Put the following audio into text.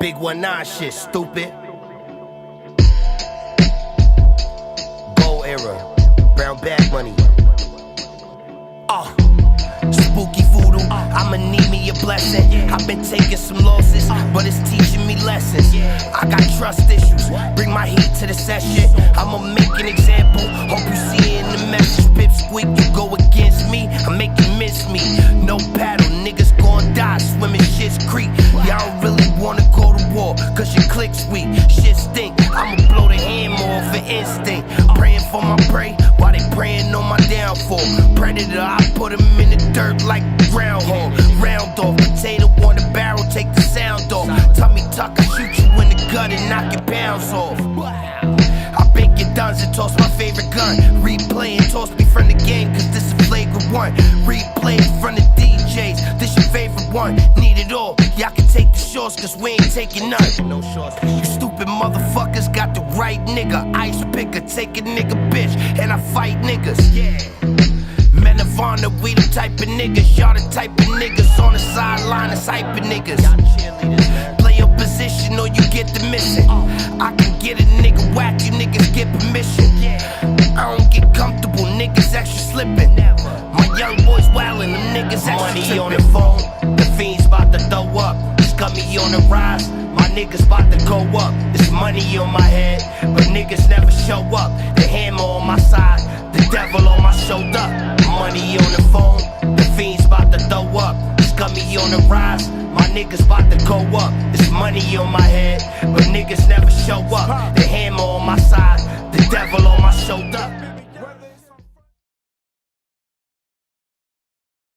Big 1-9 shit, stupid. Gold era, brown bag money. Spooky voodoo, I'ma need me a blessing. I've been taking some losses, but it's teaching me lessons. I got trust issues, bring my heat to the session. I'ma make an example, hope you see it in the message. Pipsqueak, you go against me, I make you miss me. No paddle, niggas gon' die, swimming shit's creek. Y'all don't really wanna go to war, cause your click's weak. Shit stink, I'ma blow the hammer off for instinct. Praying for my prey, while they praying on my downfall. Predator, I put him in the dirt like groundhog. Round off, potato on the barrel, take the sound off. Tummy tuck, I shoot you in the gut and knock your pounds off. I bake your duns and toss my favorite gun. Replay and toss me from the game, cause this is flagrant one. Replay in front of DJs, this your favorite one. Need it all, y'all can take the shorts, cause we ain't taking none. You stupid motherfuckers got the right nigga. Ice picker, take a nigga bitch, and I fight niggas. Men of honor, we the type of niggas. Y'all the type of niggas on the sideline that's hyping niggas. Play your position or you get the missing. I can get a nigga whack, you niggas get permission. I don't get comfortable, niggas extra slipping. My young boys wildin', them niggas extra money trippin'. On the phone, the fiends bout to throw up. Scummy on the rise, my niggas bout to go up. There's money on my head, but niggas never show up. The hammer on my side, the devil on my shoulder. Money on the phone, the fiends bout to throw up. Scummy on the rise, my niggas bout to go up. There's money on my head, but niggas never show up. The hammer on my side, the devil on my shoulder.